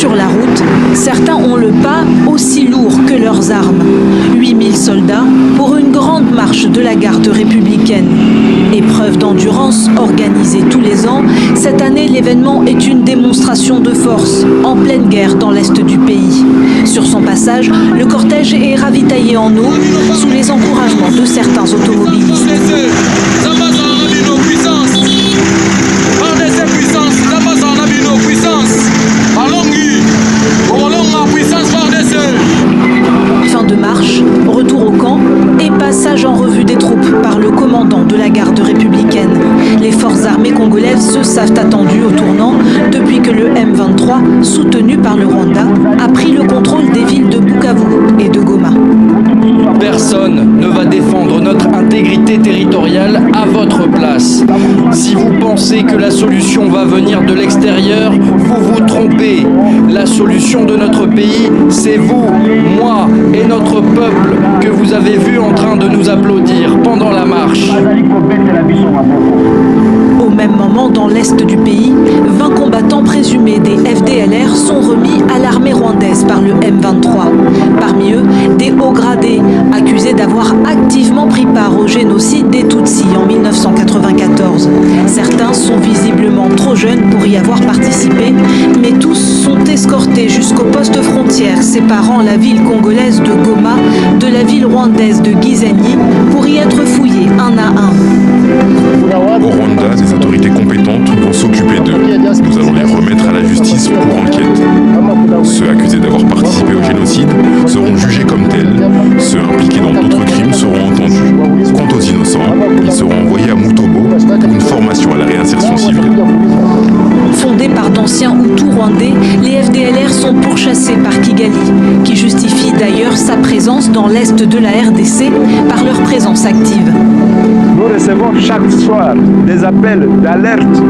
Sur la route, certains ont le pas aussi lourd que leurs armes. 8000 soldats pour une grande marche de la garde républicaine. Épreuve d'endurance organisée tous les ans, cette année l'événement est une démonstration de force en pleine guerre dans l'est du pays. Sur son passage, le cortège est ravitaillé en eau sous les encouragements de certains automobilistes. Fin de marche, retour au camp et passage en revue des troupes par le commandant de la garde républicaine. Les forces armées congolaises se savent attendues au tournant depuis que le M23, soutenu par le Rwanda, a pris le contrôle des villes de Bukavu et de Goma. Personne ne va défendre notre intégrité territoriale à votre place. Si vous pensez que la solution va venir de l'extérieur, vous vous trompez. La solution de notre pays, c'est vous, moi et notre peuple que vous avez vu en train de nous applaudir pendant la marche. Au même moment, dans l'est du pays, 20 combattants présumés des FDLR sont remis à l'armée rwandaise par le M23. Parmi eux, des hauts gradés accusés d'avoir activement pris part au génocide des Tutsis en 1994. Certains sont visiblement trop jeunes pour y avoir participé, mais tous sont escortés jusqu'au poste frontière séparant la ville congolaise de Goma de la ville rwandaise de Gizani pour y être fouillés un à un. Au Rwanda, des autorités compétentes vont s'occuper d'eux. Nous allons les remettre à la justice pour enquête. Ceux accusés d'avoir participé au génocide seront jugés comme tels. Ceux impliqués dans d'autres crimes seront entendus. Quant aux innocents, ils seront envoyés à Mutobo pour une formation à la réinsertion civile. Fondés par d'anciens Hutus rwandais, les FDLR sont pourchassés par Kigali, qui justifie d'ailleurs sa présence dans l'est de la RDC par leur présence active. Nous recevons chaque soir des appels d'alerte,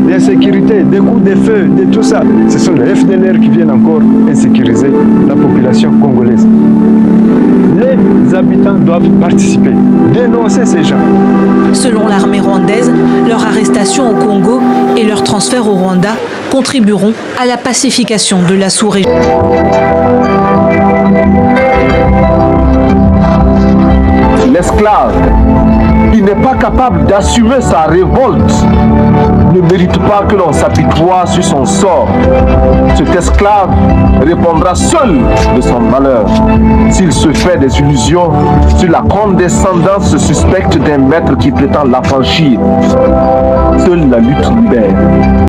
d'insécurité, des coups de feu, de tout ça. Ce sont les FDLR qui viennent encore insécuriser la population congolaise. Les habitants doivent participer, dénoncer ces gens. Selon l'armée rwandaise, leur arrestation au Congo et leur transfert au Rwanda contribueront à la pacification de la sous-région. L'esclave qui n'est pas capable d'assumer sa révolte ne mérite pas que l'on s'apitoie sur son sort. Cet esclave répondra seul de son malheur s'il se fait des illusions sur la condescendance suspecte d'un maître qui prétend l'affranchir. Seule la lutte libère.